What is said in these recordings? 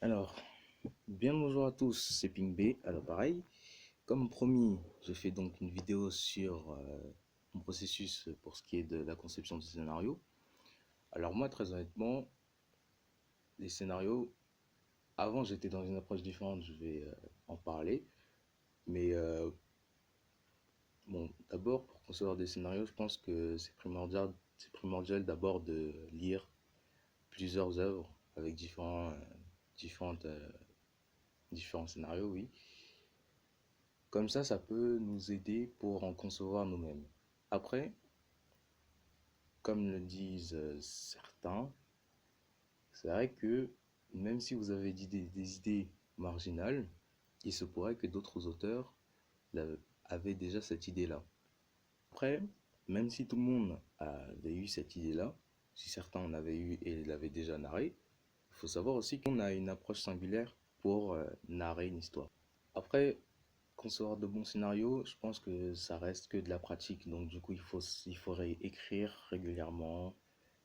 Alors, bien le bonjour à tous, c'est Ping B à l'appareil. Comme promis, je fais donc une vidéo sur mon processus pour ce qui est de la conception du scénario. Alors moi, très honnêtement, les scénarios, avant j'étais dans une approche différente, je vais en parler. Mais bon, d'abord, pour concevoir des scénarios, je pense que c'est primordial d'abord de lire plusieurs œuvres avec différentes, euh, différents scénarios, oui. Comme ça peut nous aider pour en concevoir nous-mêmes. Après, comme le disent certains, c'est vrai que même si vous avez des idées marginales, il se pourrait que d'autres auteurs avaient déjà cette idée-là. Après, même si tout le monde avait eu cette idée-là, si certains en avaient eu et l'avaient déjà narré, il faut savoir aussi qu'on a une approche singulière pour narrer une histoire. Après, concevoir de bons scénarios, je pense que ça reste que de la pratique. Donc du coup, il faudrait écrire régulièrement,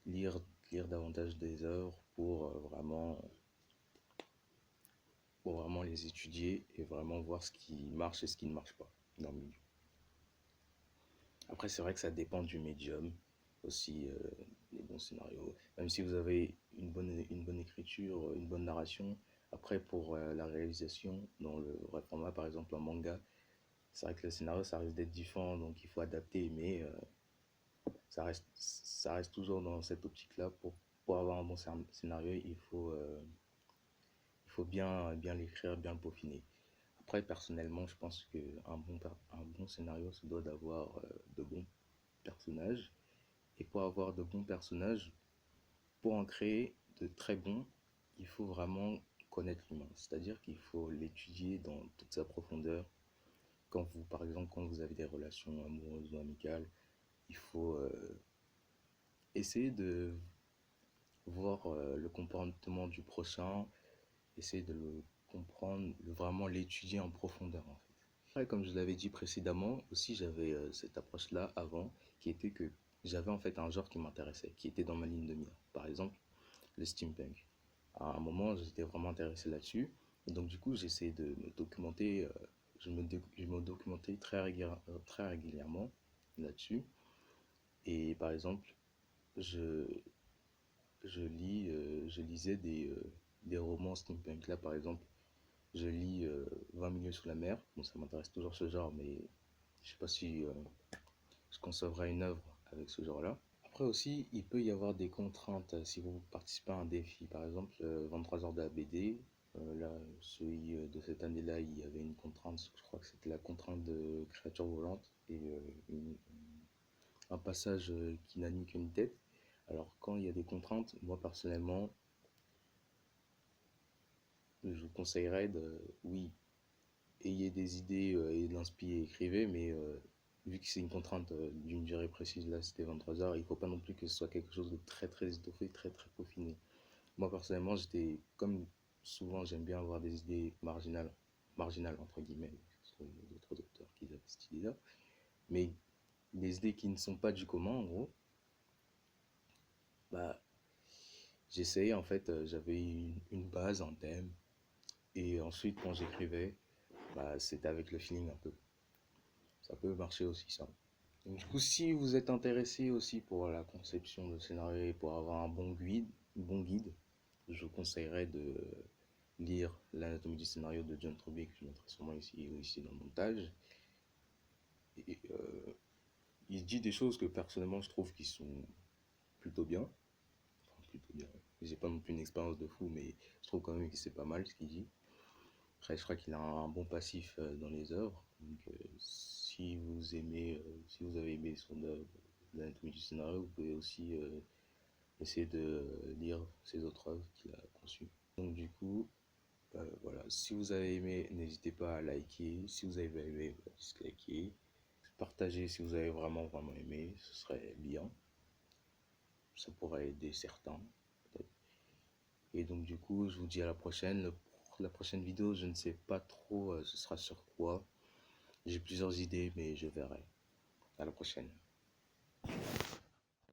lire, lire davantage des œuvres pour vraiment les étudier et vraiment voir ce qui marche et ce qui ne marche pas dans le milieu. Après, c'est vrai que ça dépend du médium aussi, les bons scénarios. Même si vous avez une bonne écriture, une bonne narration, après pour la réalisation, dans le vrai format, par exemple en manga, c'est vrai que le scénario, ça risque d'être différent, donc il faut adapter, mais ça reste toujours dans cette optique-là. Pour avoir un bon scénario, il faut bien l'écrire, bien le peaufiner. Après, personnellement, je pense un bon scénario se doit d'avoir de bons personnages. Et pour avoir de bons personnages, pour en créer de très bons, il faut vraiment connaître l'humain. C'est-à-dire qu'il faut l'étudier dans toute sa profondeur. Par exemple, quand vous avez des relations amoureuses ou amicales, il faut essayer de voir le comportement du prochain, essayer de le comprendre, de vraiment l'étudier en profondeur en fait. Après, comme je l'avais dit précédemment, aussi j'avais cette approche-là avant, qui était que j'avais en fait un genre qui m'intéressait, qui était dans ma ligne de mire. Par exemple, le steampunk. À un moment, j'étais vraiment intéressé là-dessus, et donc du coup, j'essayais de me documenter, je me documentais très régulièrement là-dessus. Et par exemple, je, je lisais des romans steampunk. Là, par exemple, je lis 20 milieux sous la mer. Bon, ça m'intéresse toujours ce genre, mais je sais pas si je concevrai une œuvre avec ce genre-là. Après aussi, il peut y avoir des contraintes si vous participez à un défi. Par exemple, 23 heures de la BD. Là, celui de cette année-là, il y avait une contrainte, je crois que c'était la contrainte de créature volante et un passage qui n'a ni qu'une tête. Alors, quand il y a des contraintes, moi personnellement, je vous conseillerais oui, ayez des idées et de l'inspirer, écrivez, mais vu que c'est une contrainte d'une durée précise, là c'était 23 heures, il ne faut pas non plus que ce soit quelque chose de très étoffé, très peaufiné. Moi personnellement, j'étais, comme souvent j'aime bien avoir des idées marginales entre guillemets, parce qu'il y a d'autres auteurs qui avaient cette idée-là, mais des idées qui ne sont pas du commun en gros, bah j'essayais en fait, j'avais une base, un thème, et ensuite quand j'écrivais, bah c'était avec le feeling un peu. Ça peut marcher aussi ça. Donc, du coup, si vous êtes intéressé aussi pour la conception de scénario et pour avoir bon guide, je vous conseillerais de lire L'anatomie du scénario de John Truby, que je mettrai sûrement ici dans le montage. Et, il dit des choses que personnellement je trouve qui sont plutôt bien. Enfin, plutôt bien. J'ai pas non plus une expérience de fou, mais je trouve quand même que c'est pas mal ce qu'il dit. Après, je crois qu'il a un bon passif dans les œuvres. Donc, si vous avez aimé son œuvre, l'anatomie du scénario, vous pouvez aussi essayer de lire ses autres œuvres qu'il a conçues. Donc, du coup, voilà. Si vous avez aimé, n'hésitez pas à liker. Si vous avez aimé, disliker. Partagez si vous avez vraiment aimé, ce serait bien. Ça pourrait aider certains, peut-être. Et donc, du coup, je vous dis à la prochaine. La prochaine vidéo, je ne sais pas trop ce sera sur quoi. J'ai plusieurs idées, mais je verrai. À la prochaine.